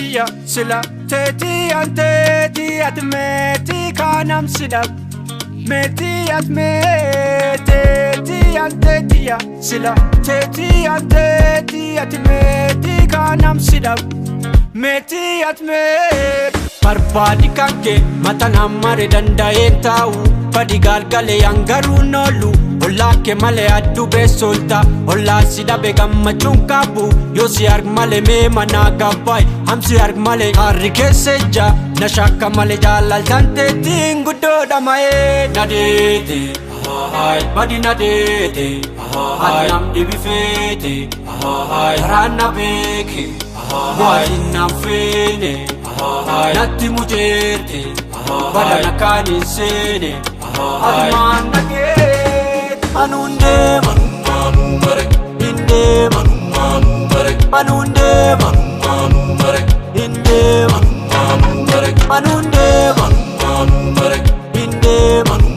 tia sila teti anteti at meti kanam sila meti at meti antetia sila teti anteti at meti kanam sila meti at me barbadi kanke matana mare dandaen tau padigal gale yangaru nolu olla ke male addu be solta olla sida be gamma chunkabu yo si arg male me managa bai ham si arg male harri ke seja nashaka male jalal tante tingudo damae nadete hai badi nadete hai nam dibifete hai rana beke hai nam fene hai natti mujerte badana kanin sene adman nage Manunde manu marek inde manu marek manunde manu marek inde manu marek manunde manu marek inde manu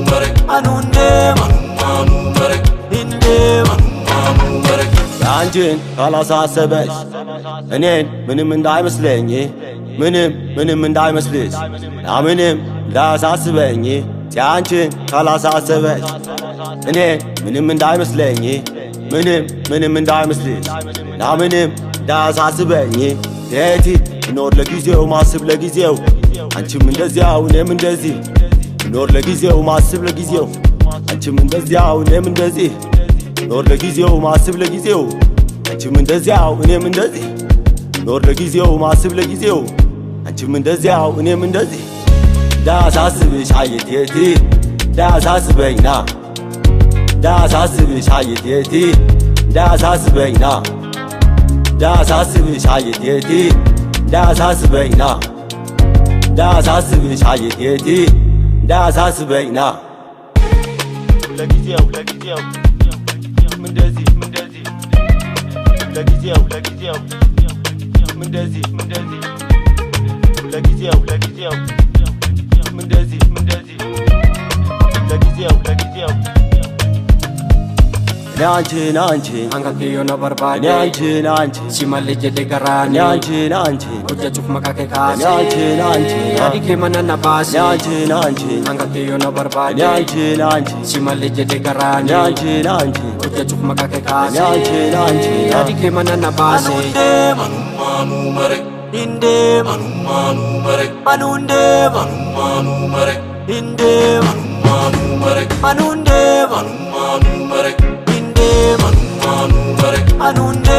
marek manunde manu marek inde manu marek አንቺን ካላሳሰበሽ እኔን ምንም እንዳይመስለኝ ምንም እንዳይመስልሽ ምንም እንዳያሳስበኝ አንቺን ካላሳሰበሽ እኔን ምንም እንዳይመስለኝ ምንም እንዳይመስልሽ ምንም እንዳያሳስበኝ የቲ ኖር ለጊዜው ማስብ ለጊዜው አንቺም እንደዚያው እኔም እንደዚህ ኖር ለጊዜው ማስብ ለጊዜው አንቺም እንደዚያው እኔም እንደዚህ ኖር ለጊዜው ማስብ ለጊዜው አንቺም እንደዚያው እኔም እንደዚህ ኖር ለጊዜው ማስብ ለጊዜው አንቺም እንደዚያው እኔም እንደዚህ እንዳያሳስብሽ አየቴቲ እንዳያሳስበኝና እንዳያሳስብሽ አየቴቲ እንዳያሳስበኝና እንዳያሳስብሽ አየቴቲ እንዳያሳስበኝና እንዳያሳስብሽ አየቴቲ እንዳያሳስበኝና ለጊዜው እንደዚህ ለጊዜው እንደዚህ ለጊዜው እንደዚህ ለጊዜው Nyanchi Angake yo na barbade Nyanchi Simale jede garani Nyanchi Kuja chuk makake kasi Nyanchi Yadi ke manana basi Nyanchi Angake yo na barbade Nyanchi Simale jede garani Nyanchi Kuja chuk makake kasi Nyanchi Yadi ke manana basi Manu marek Inde manu marek Manunde manu marek Inde manu marek Manunde manu marek Inde manu marek Manunde